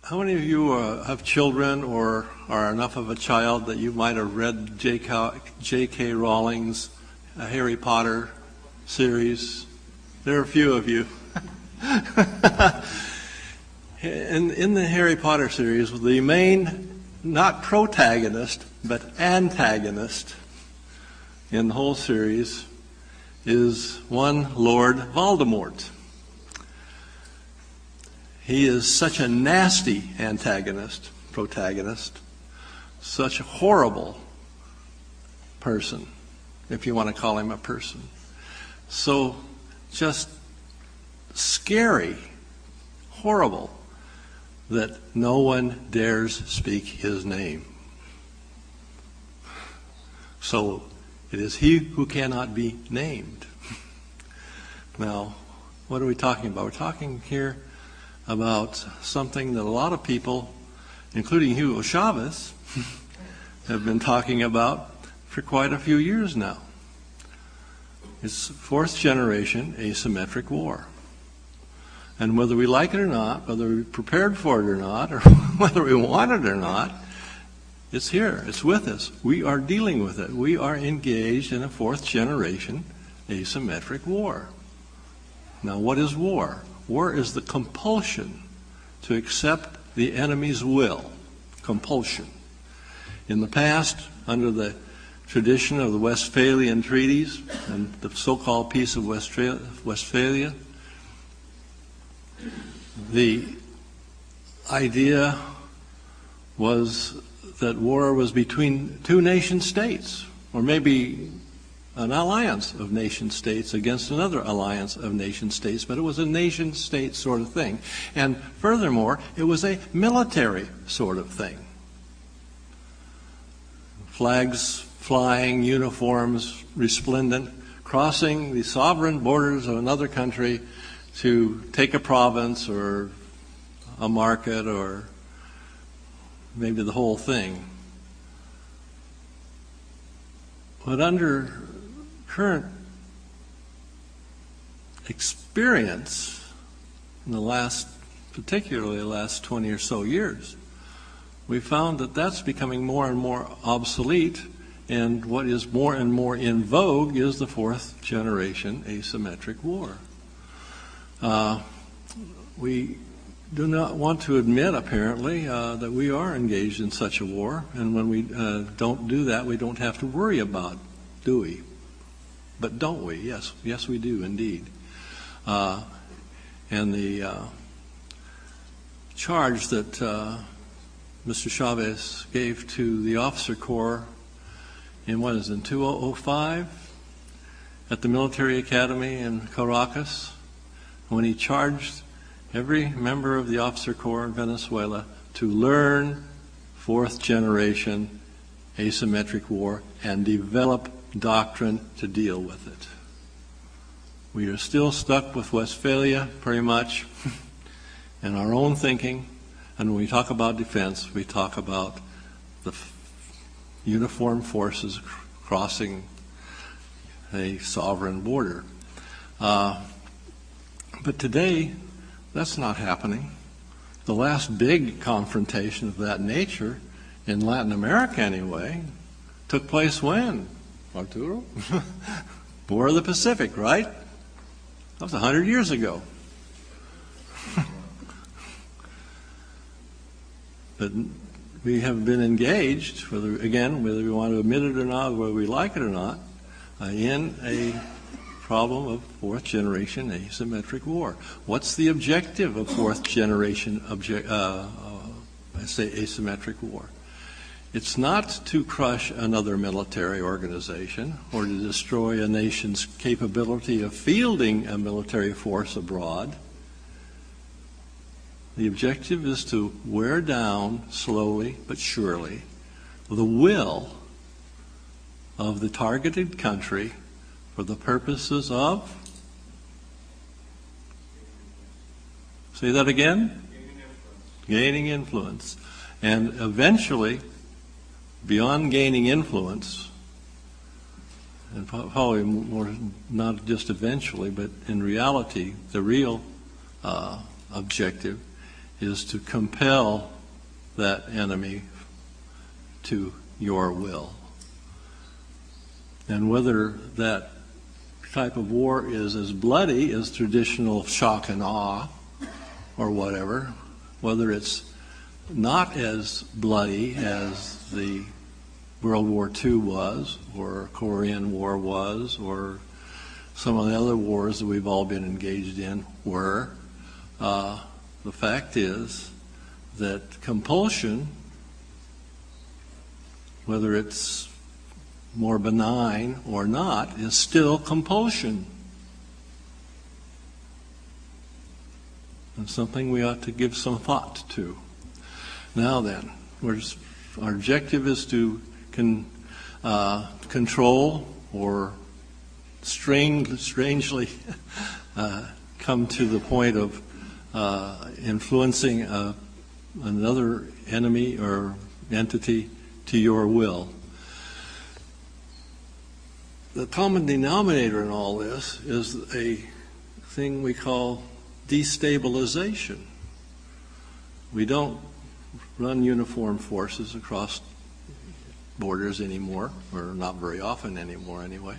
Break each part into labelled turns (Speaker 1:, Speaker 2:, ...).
Speaker 1: How many of you have children or are enough of a child that you might have read J.K. Rowling's Harry Potter series? There are a few of you. In the Harry Potter series, the main, not protagonist, but antagonist in the whole series is one Lord Voldemort. He is such a nasty protagonist, such a horrible person, if you want to call him a person. So just scary, horrible, that no one dares speak his name. So it is he who cannot be named. Now, what are we talking about? We're talking here about something that a lot of people, including Hugo Chavez, have been talking about for quite a few years now. It's fourth generation asymmetric war. And whether we like it or not, whether we're prepared for it or not, or whether we want it or not, it's here, it's with us. We are dealing with it. We are engaged in a fourth generation asymmetric war. Now, what is war? War is the compulsion to accept the enemy's will. Compulsion. In the past, under the tradition of the Westphalian treaties and the so-called Peace of Westphalia, the idea was that war was between two nation states, or maybe an alliance of nation states against another alliance of nation states, but it was a nation state sort of thing. And furthermore, it was a military sort of thing. Flags flying, uniforms resplendent, crossing the sovereign borders of another country to take a province or a market or maybe the whole thing. But under current experience in particularly the last 20 or so years, we found that that's becoming more and more obsolete, and what is more and more in vogue is the fourth generation asymmetric war. We do not want to admit, apparently, that we are engaged in such a war, and when we don't do that, we don't have to worry about it, do we? But don't we? Yes, we do indeed. And the charge that Mr. Chavez gave to the officer corps in 2005 at the military academy in Caracas, when he charged every member of the officer corps in Venezuela to learn fourth generation asymmetric war and develop doctrine to deal with it. We are still stuck with Westphalia, pretty much, and our own thinking. And when we talk about defense, we talk about the uniformed forces crossing a sovereign border. But today, that's not happening. The last big confrontation of that nature, in Latin America anyway, took place when? Arturo? War of the Pacific, right? That was 100 years ago. But we have been engaged, whether we want to admit it or not, whether we like it or not, in a problem of fourth generation asymmetric war. What's the objective of fourth generation asymmetric war? It's not to crush another military organization or to destroy a nation's capability of fielding a military force abroad. The objective is to wear down, slowly but surely, the will of the targeted country for the purposes of, say that again? Gaining influence. And eventually, beyond gaining influence, and probably more, not just eventually, but in reality, the real objective is to compel that enemy to your will. And whether that type of war is as bloody as traditional shock and awe or whatever, whether it's not as bloody as the World War II was, or Korean War was, or some of the other wars that we've all been engaged in were, the fact is that compulsion, whether it's more benign or not, is still compulsion. And something we ought to give some thought to. Now then, our objective is to control or strangely come to the point of influencing another enemy or entity to your will. The common denominator in all this is a thing we call destabilization. We don't run uniformed forces across borders anymore, or not very often anymore anyway.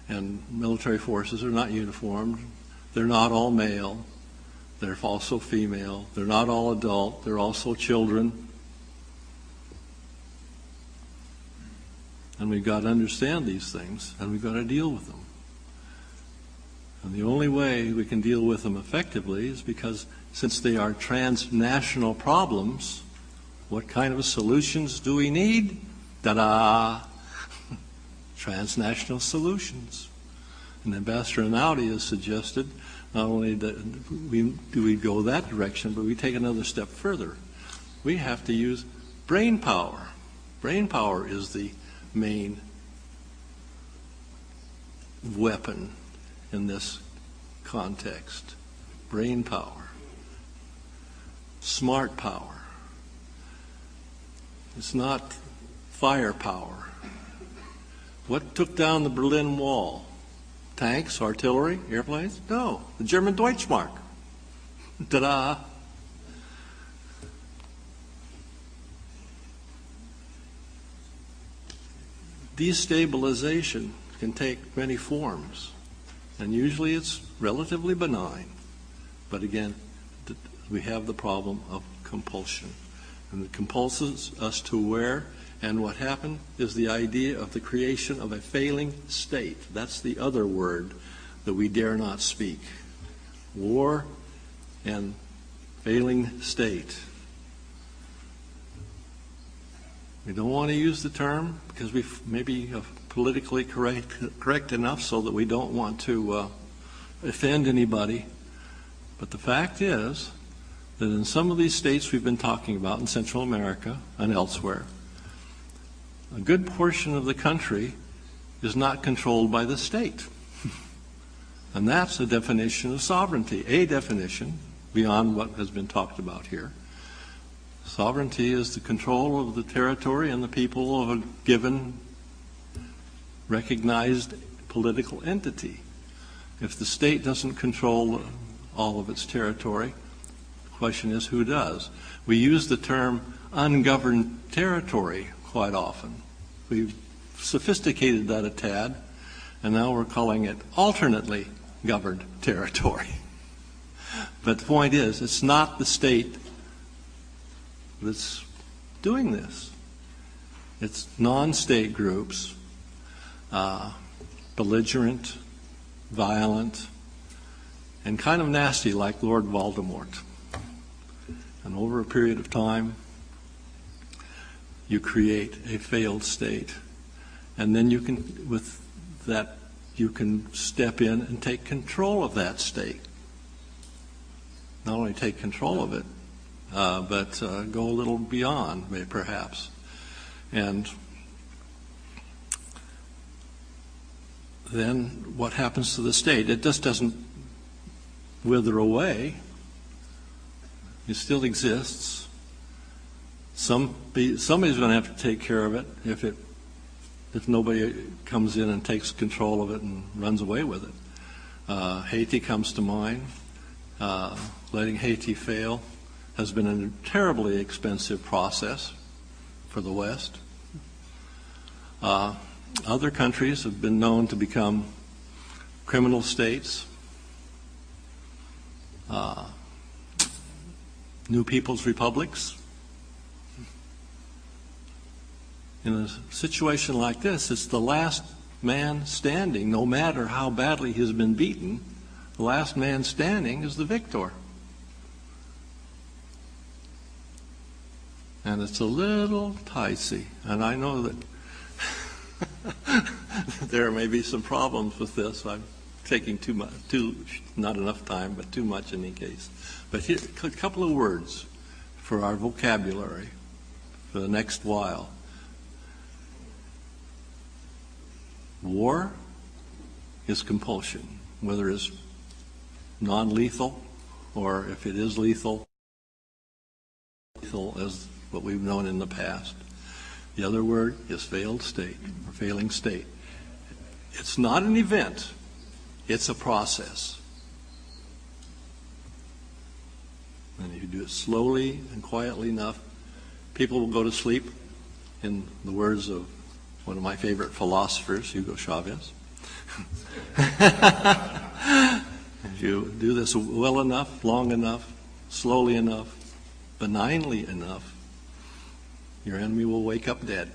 Speaker 1: And military forces are not uniformed. They're not all male. They're also female. They're not all adult. They're also children. And we've got to understand these things, and we've got to deal with them. And the only way we can deal with them effectively is because, since they are transnational problems, what kind of solutions do we need? Ta-da! Transnational solutions. And Ambassador Anaudi has suggested not only that we go that direction, but we take another step further. We have to use brain power. Brain power is the main weapon in this context. Brain power. Smart power. It's not firepower. What took down the Berlin Wall? Tanks, artillery, airplanes? No, the German Deutschmark. Ta-da! Destabilization can take many forms, and usually it's relatively benign. But again, we have the problem of compulsion. And it compulses us to where, and what happened is the idea of the creation of a failing state. That's the other word that we dare not speak. War and failing state. We don't want to use the term because we may be politically correct enough so that we don't want to offend anybody. But the fact is that in some of these states we've been talking about in Central America and elsewhere, a good portion of the country is not controlled by the state. And that's a definition of sovereignty, a definition beyond what has been talked about here. Sovereignty is the control of the territory and the people of a given recognized political entity. If the state doesn't control all of its territory, the question is who does? We use the term ungoverned territory quite often. We've sophisticated that a tad, and now we're calling it alternately governed territory. But the point is, it's not the state that's doing this. It's non-state groups, belligerent, violent, and kind of nasty like Lord Voldemort. And over a period of time, you create a failed state. And then you can, with that, you can step in and take control of that state. Not only take control of it, but go a little beyond, perhaps. And then what happens to the state? It just doesn't wither away. It still exists. Somebody's going to have to take care of it if nobody comes in and takes control of it and runs away with it. Haiti comes to mind. letting Haiti fail has been a terribly expensive process for the West. Other countries have been known to become criminal states, new people's republics. In a situation like this, it's the last man standing, no matter how badly he's been beaten, the last man standing is the victor. And it's a little dicey, and I know that there may be some problems with this. I'm taking too much, not enough time, but too much in any case. But here, a couple of words for our vocabulary for the next while. War is compulsion, whether it's non-lethal or if it is lethal as what we've known in the past. The other word is failed state or failing state. It's not an event, it's a process. And if you do it slowly and quietly enough, people will go to sleep, in the words of one of my favorite philosophers, Hugo Chavez. If you do this well enough, long enough, slowly enough, benignly enough, your enemy will wake up dead.